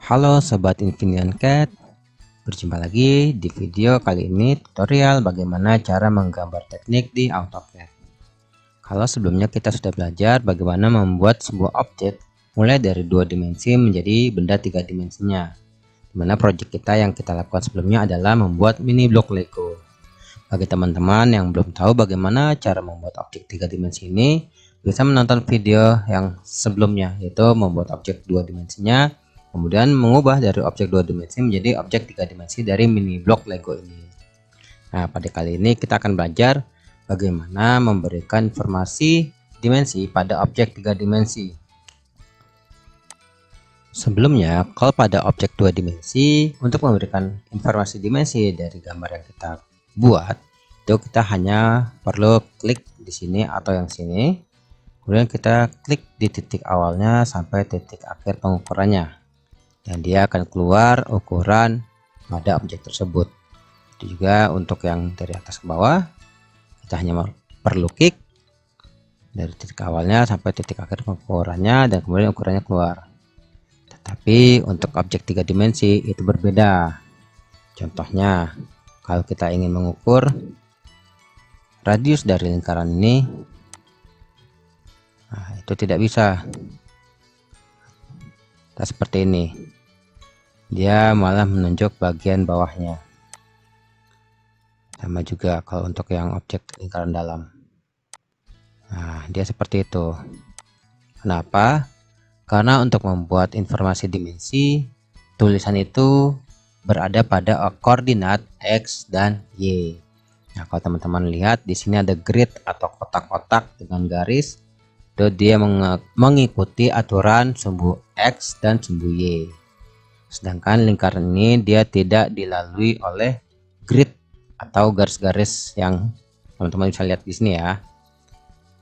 Halo Sobat Infinity Cat, berjumpa lagi di video kali ini tutorial bagaimana cara menggambar teknik di AutoCAD. Kalau sebelumnya kita sudah belajar bagaimana membuat sebuah objek mulai dari 2 dimensi menjadi benda 3 dimensinya. Dimana project kita yang kita lakukan sebelumnya adalah membuat mini blok Lego. Bagi teman-teman yang belum tahu bagaimana cara membuat objek 3 dimensi ini, bisa menonton video yang sebelumnya, yaitu membuat objek 2 dimensinya, kemudian mengubah dari objek 2 dimensi menjadi objek 3 dimensi dari mini blok Lego ini. Nah, pada kali ini kita akan belajar bagaimana memberikan informasi dimensi pada objek 3 dimensi. Sebelumnya, kalau pada objek 2 dimensi, untuk memberikan informasi dimensi dari gambar yang kita buat, itu kita hanya perlu klik di sini atau yang sini. Kemudian kita klik di titik awalnya sampai titik akhir pengukurannya. Dan dia akan keluar ukuran pada objek tersebut. Itu juga untuk yang dari atas ke bawah, kita hanya perlu klik dari titik awalnya sampai titik akhir pengukurannya dan kemudian ukurannya keluar. Tetapi untuk objek 3 dimensi itu berbeda. Contohnya, kalau kita ingin mengukur radius dari lingkaran ini, nah, itu tidak bisa. Nah, seperti ini. Dia malah menunjuk bagian bawahnya. Sama juga kalau untuk yang objek lingkaran dalam. Nah, dia seperti itu. Kenapa? Karena untuk membuat informasi dimensi, tulisan itu berada pada koordinat X dan Y. Nah, kalau teman-teman lihat di sini ada grid atau kotak-kotak dengan garis. Itu dia mengikuti aturan sumbu X dan sumbu Y. Sedangkan lingkaran ini dia tidak dilalui oleh grid atau garis-garis yang teman-teman bisa lihat di sini ya.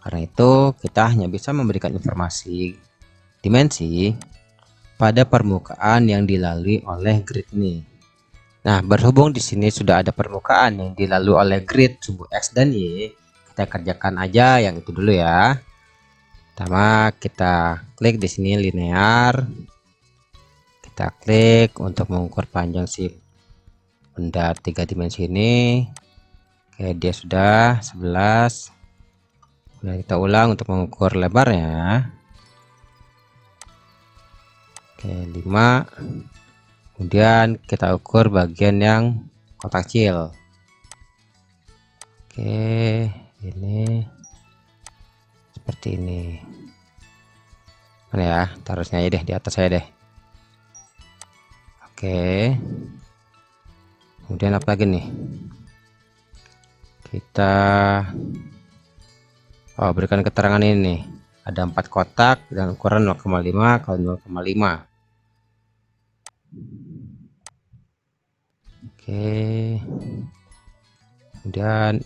Karena itu kita hanya bisa memberikan informasi dimensi pada permukaan yang dilalui oleh grid ini. Nah, berhubung di sini sudah ada permukaan yang dilalui oleh grid sumbu X dan Y, kita kerjakan aja yang itu dulu ya. Pertama kita klik di sini linear. Kita klik untuk mengukur panjang si benda 3 dimensi ini. Oke, dia sudah 11. Kemudian kita ulang untuk mengukur lebarnya. Oke, 5. Kemudian kita ukur bagian yang kotak kecil. Oke, ini seperti ini. Mana ya? Taruhnya aja deh di atas saya deh. Oke. Kemudian apa lagi nih? Kita berikan keterangan ini nih. Ada 4 kotak dengan ukuran 0,5 kali 0,5. Oke. Kemudian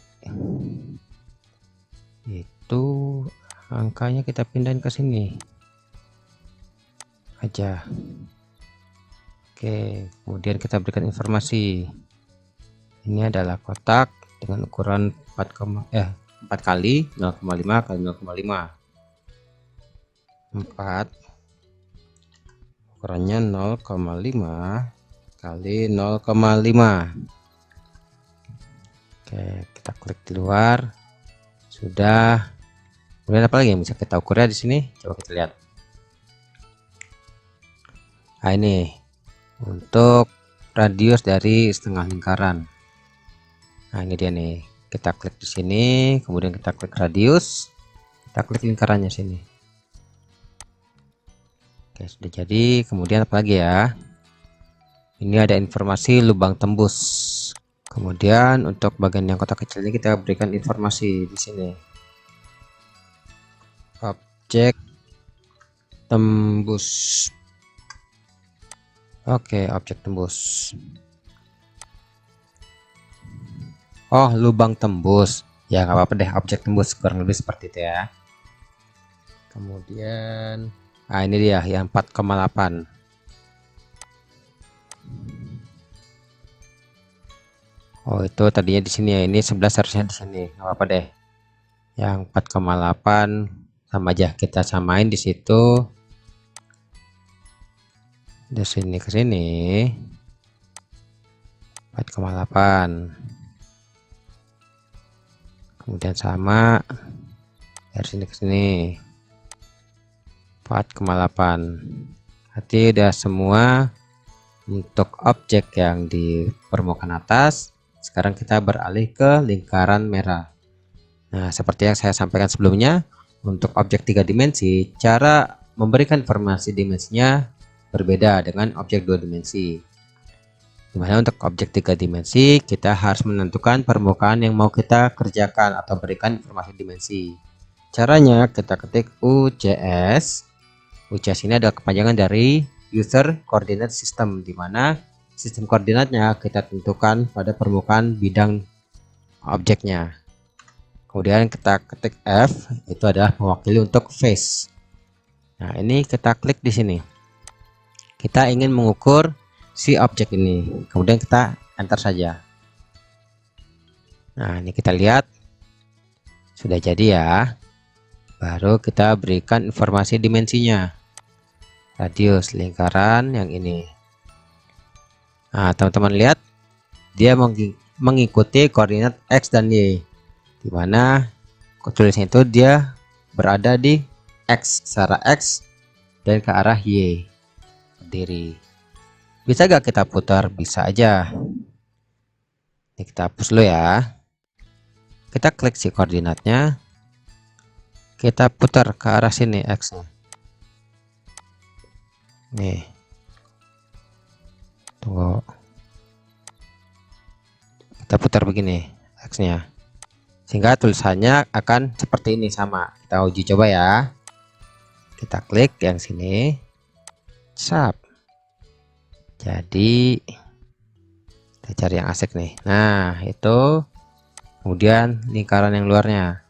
itu angkanya kita pindahin ke sini aja. Oke, kemudian kita berikan informasi. Ini adalah kotak dengan ukuran 4 kali 0,5 kali 0,5. 4 ukurannya 0,5 kali 0,5. Oke, kita klik di luar. Sudah. Kemudian apa lagi yang bisa kita ukur ya di sini? Coba kita lihat. Nah, ini untuk radius dari setengah lingkaran. Nah, ini dia nih. Kita klik di sini, kemudian kita klik radius, kita klik lingkarannya sini. Oke, sudah jadi. Kemudian apa lagi ya? Ini ada informasi lubang tembus. Kemudian untuk bagian yang kotak kecil ini kita berikan informasi di sini. Objek tembus. Oke, objek tembus. Oh, lubang tembus. Ya, nggak apa-apa deh, objek tembus kurang lebih seperti itu ya. Kemudian, nah ini dia yang 4,8. Oh, itu tadinya di sini ya. Ini 11 harusnya di sini. Nggak apa-apa deh. Yang 4,8 sama aja kita samain di situ. dari sini ke sini 4,8, kemudian sama dari sini ke sini 4,8. Berarti udah semua untuk objek yang di permukaan atas. Sekarang kita beralih ke lingkaran merah. Nah, seperti yang saya sampaikan sebelumnya, untuk objek 3 dimensi, cara memberikan informasi dimensinya berbeda dengan objek 2 dimensi. Dimana untuk objek 3 dimensi, kita harus menentukan permukaan yang mau kita kerjakan atau berikan informasi dimensi. Caranya kita ketik UCS. UCS ini adalah kepanjangan dari User Coordinate System, di mana sistem koordinatnya kita tentukan pada permukaan bidang objeknya. Kemudian kita ketik F, itu adalah mewakili untuk face. Nah, ini kita klik di sini. Kita ingin mengukur si objek ini. Kemudian kita enter saja. Nah, ini kita lihat sudah jadi ya. Baru kita berikan informasi dimensinya. Radius lingkaran yang ini. Nah, teman-teman lihat dia mengikuti koordinat X dan Y, dimana tulisnya itu dia berada di X, secara X dan ke arah Y berdiri. Bisa gak kita putar? Bisa aja. Ini kita hapus dulu ya. Kita klik si koordinatnya, kita putar ke arah sini X nya. Nih, tunggu, kita putar begini X nya, sehingga tulisannya akan seperti ini, sama. Kita uji coba ya. Kita klik yang sini, sap. Jadi kita cari yang asik nih. Nah, itu. Kemudian lingkaran yang luarnya.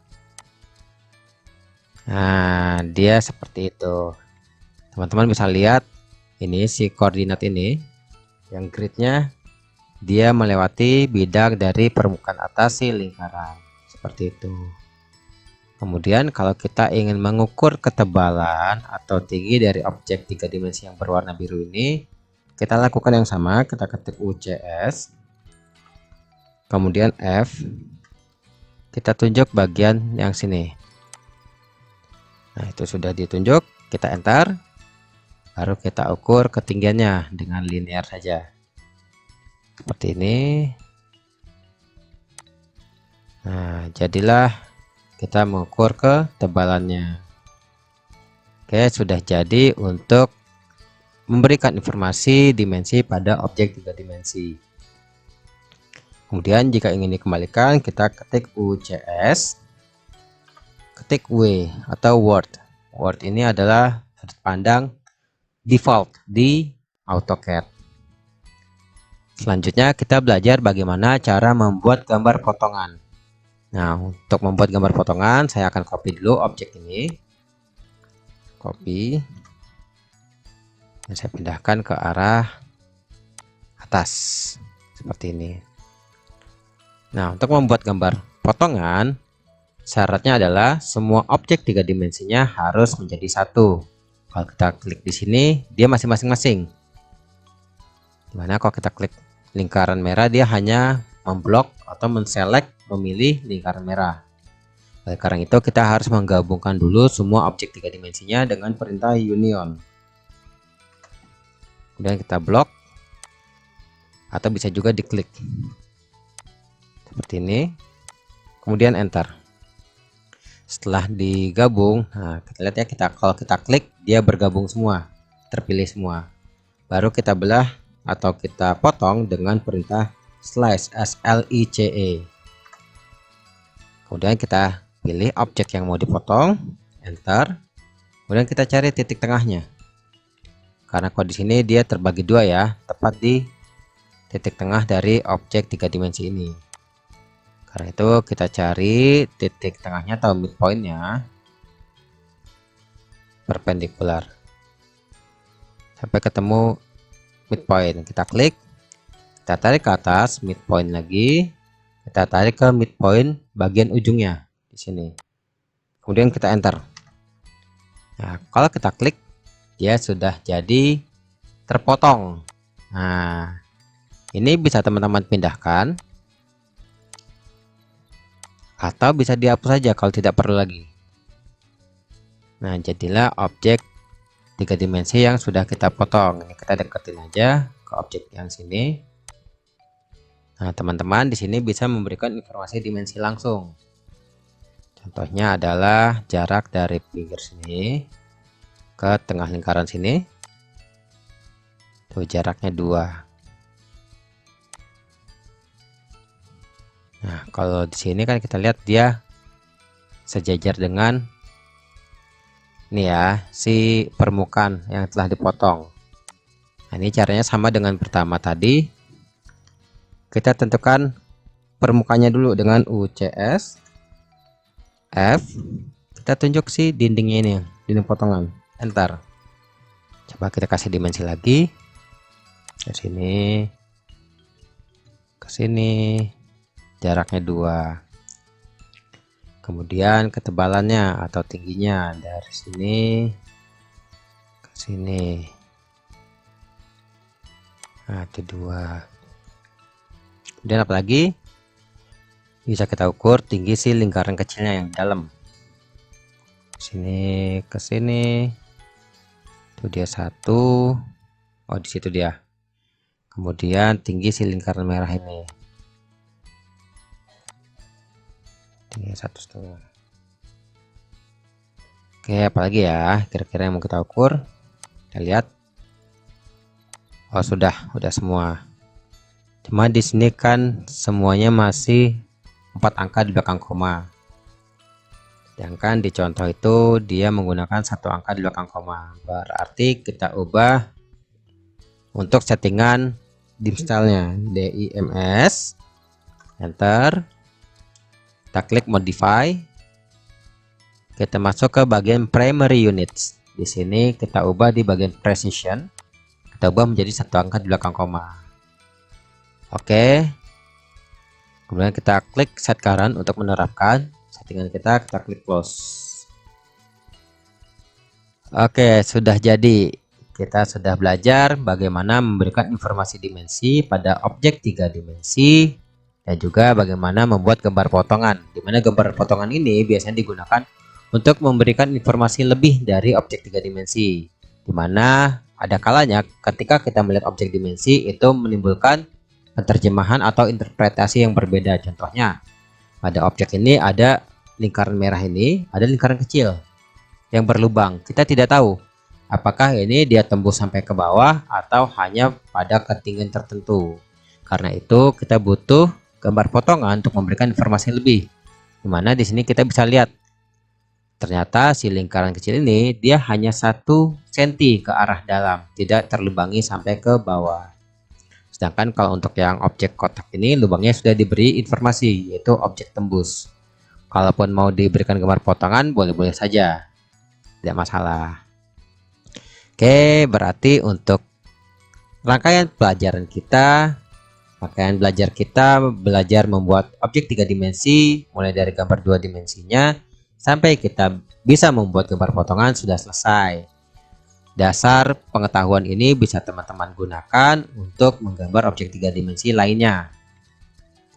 Nah, dia seperti itu. Teman-teman bisa lihat ini si koordinat ini yang gridnya dia melewati bidang dari permukaan atas si lingkaran seperti itu. Kemudian kalau kita ingin mengukur ketebalan atau tinggi dari objek 3 dimensi yang berwarna biru ini, kita lakukan yang sama. Kita ketik UCS, kemudian F, kita tunjuk bagian yang sini. Nah, itu sudah ditunjuk, kita enter. Baru kita ukur ketinggiannya dengan linear saja. Seperti ini. Nah, jadilah kita mengukur ketebalannya. Oke, sudah jadi untuk memberikan informasi dimensi pada objek 3 dimensi. Kemudian jika ingin dikembalikan, kita ketik UCS, ketik W atau Word. Word ini adalah sudut pandang default di AutoCAD. Selanjutnya kita belajar bagaimana cara membuat gambar potongan. Nah, untuk membuat gambar potongan, saya akan copy dulu objek ini. Copy. Dan saya pindahkan ke arah atas. Seperti ini. Nah, untuk membuat gambar potongan, syaratnya adalah semua objek 3 dimensinya harus menjadi satu. Kalau kita klik di sini, dia masih masing-masing. Dimana kalau kita klik lingkaran merah, dia hanya memblok atau menselect, memilih lingkaran merah. Oleh karena itu, kita harus menggabungkan dulu semua objek 3 dimensinya dengan perintah union. Kemudian kita blok, atau bisa juga diklik seperti ini. Kemudian enter. Setelah digabung, nah kita lihat ya, kalau kita klik dia bergabung semua, terpilih semua. Baru kita belah atau kita potong dengan perintah slice, SLICE. Kemudian kita pilih objek yang mau dipotong, enter. Kemudian kita cari titik tengahnya. Karena kalau di sini dia terbagi dua ya, tepat di titik tengah dari objek 3 dimensi ini. Karena itu kita cari titik tengahnya atau midpointnya, perpendikular sampai ketemu midpoint. Kita klik, kita tarik ke atas, midpoint lagi, kita tarik ke midpoint bagian ujungnya di sini. Kemudian kita enter. Nah, kalau kita klik, dia sudah jadi terpotong. Nah, ini bisa teman-teman pindahkan atau bisa dihapus saja kalau tidak perlu lagi. Nah, jadilah objek 3 dimensi yang sudah kita potong. Ini kita deketin aja ke objek yang sini. Nah, teman-teman di sini bisa memberikan informasi dimensi langsung. Contohnya adalah jarak dari pinggir sini ke tengah lingkaran sini. Tuh jaraknya 2. Nah, kalau di sini kan kita lihat dia sejajar dengan ini ya, si permukaan yang telah dipotong. Nah, ini caranya sama dengan pertama tadi. Kita tentukan permukaannya dulu dengan UCS F. Kita tunjuk si dindingnya ini, dinding potongan. Enter. Coba kita kasih dimensi lagi. Ke sini. Ke sini. Jaraknya 2. Kemudian ketebalannya atau tingginya dari sini ke sini. Nah, itu 2. Kemudian apa lagi? Bisa kita ukur tinggi si lingkaran kecilnya yang dalam. Sini ke sini. Itu dia 1. Oh, di situ dia. Kemudian tinggi si lingkaran merah ini. Tinggi 1,5. Oke, apalagi ya kira-kira yang mau kita ukur? Kita lihat. Oh, sudah semua. Cuma di sini kan semuanya masih 4 angka di belakang koma. Sedangkan di contoh itu dia menggunakan 1 angka di belakang koma. Berarti kita ubah untuk settingan dim stylenya, dims, enter. Kita klik modify. Kita masuk ke bagian primary units. Di sini kita ubah di bagian precision. Kita ubah menjadi 1 angka di belakang koma. Oke. Kemudian kita klik set current untuk menerapkan settingan kita klik close. Oke, sudah jadi. Kita sudah belajar bagaimana memberikan informasi dimensi pada objek 3 dimensi dan juga bagaimana membuat gambar potongan. Di mana gambar potongan ini biasanya digunakan untuk memberikan informasi lebih dari objek 3 dimensi. Di mana ada kalanya ketika kita melihat objek dimensi itu menimbulkan penerjemahan atau interpretasi yang berbeda. Contohnya, pada objek ini ada lingkaran merah ini, ada lingkaran kecil yang berlubang. Kita tidak tahu apakah ini dia tembus sampai ke bawah atau hanya pada ketinggian tertentu. Karena itu kita butuh gambar potongan untuk memberikan informasi lebih. Dimana di sini kita bisa lihat ternyata si lingkaran kecil ini dia hanya 1 cm ke arah dalam, tidak terlubangi sampai ke bawah. Sedangkan kalau untuk yang objek kotak ini lubangnya sudah diberi informasi, yaitu objek tembus. Kalaupun mau diberikan gambar potongan boleh-boleh saja, tidak masalah. Oke, berarti untuk rangkaian pelajaran kita belajar membuat objek 3 dimensi mulai dari gambar 2 dimensinya sampai kita bisa membuat gambar potongan sudah selesai. Dasar pengetahuan ini bisa teman-teman gunakan untuk menggambar objek 3 dimensi lainnya.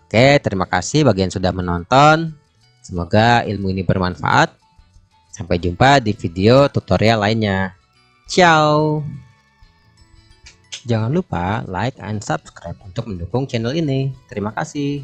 Oke, terima kasih bagi yang sudah menonton. Semoga ilmu ini bermanfaat. Sampai jumpa di video tutorial lainnya. Ciao. Jangan lupa like and subscribe untuk mendukung channel ini. Terima kasih.